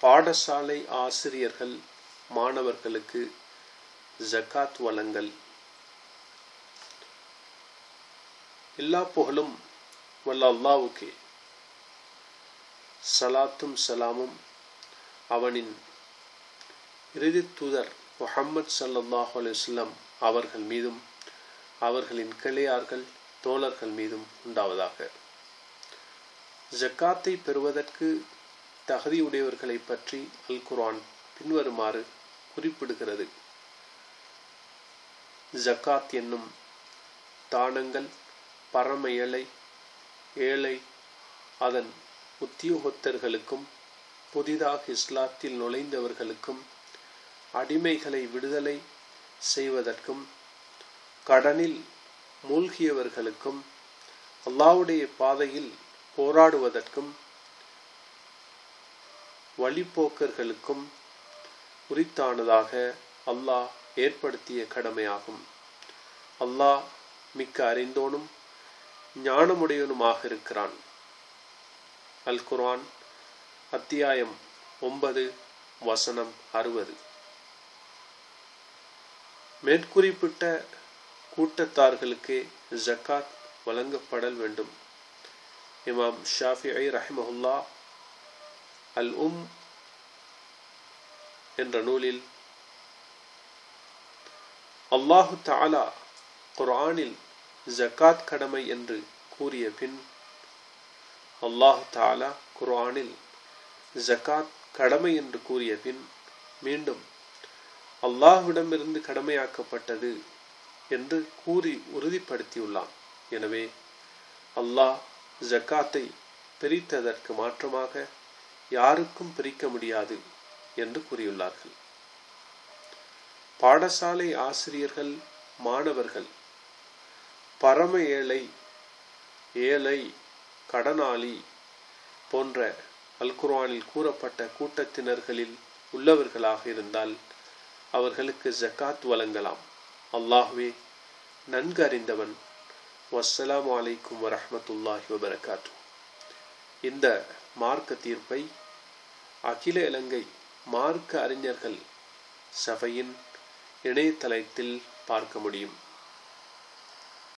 பாடசாலை ஆசிரியர்கள் மாணவர்களுக்கு ஜகாத் வழங்கல். எல்லா புகழும் வல்ல அல்லாஹ்வுக்கே, சலாத்தும் சலாமும் அவனின் இறுதி தூதர் முஹம்மது ஸல்லல்லாஹு அலைஹி வஸல்லம் அவர்கள் மீதும் அவர்களின் கிளையார்கள் தோழர்கள் மீதும் உண்டாவதாக. ஜக்காத்தை பெறுவதற்கு தகுதியுடையவர்களை பற்றி அல் குர்ஆன் பின்வருமாறு குறிப்பிடுகிறது. ஜக்காத் என்னும் தானங்கள் பரம ஏழை அதன் உத்தியோகத்தர்களுக்கும் புதிதாக இஸ்லாத்தில் நுழைந்தவர்களுக்கும் அடிமைகளை விடுதலை செய்வதற்கும் கடனில் மூழ்கியவர்களுக்கும் அல்லாஹ்வுடைய பாதையில் போராடுவதற்கும் வழிபோக்கர்களுக்கும் உரித்தானதாக அல்லாஹ் ஏற்படுத்திய கடமையாகும். அல்லாஹ் மிக்க அறிந்தோனும் ஞானமுடையவனுமாக இருக்கிறான். அல் குர்ஆன் அத்தியாயம் 9 வசனம் 60. மேற்குறிப்பிட்ட கூட்டத்தார்களுக்கே ஜக்காத் வழங்கப்படல் வேண்டும். இமாம் ஷாஃபிஈ ரஹிமஹுல்லா அல் என்ற நூலில் அல்லாஹு தஆலா குர்ஆனில் ஜக்காத் கடமை என்று கூறிய பின் மீண்டும் அல்லாஹ்விடமிருந்து கடமையாக்கப்பட்டது என்று கூறி உறுதிப்படுத்தியுள்ளான். எனவே அல்லாஹ் ஜக்காத்தை பிரித்ததற்கு மாற்றமாக யாருக்கும் பிரிக்க முடியாது என்று கூறியுள்ளார்கள். பாடசாலை ஆசிரியர்கள் மாணவர்கள் பரம ஏழை கடனாளி போன்ற அல் குர்ஆனில் கூறப்பட்ட கூட்டத்தினர்களில் உள்ளவர்களாக இருந்தால் அவர்களுக்கு ஜக்காத் வழங்கலாம். அல்லாஹ்வே நன்கு அறிந்தவன். வஸ்ஸலாமு அலைக்கும் வரஹ்மத்துல்லாஹி வபரகாத்து. இந்த மார்க்க தீர்ப்பை அகில இலங்கை மார்க்க அறிஞர்கள் சபையின் இணையதளத்தில் பார்க்க முடியும்.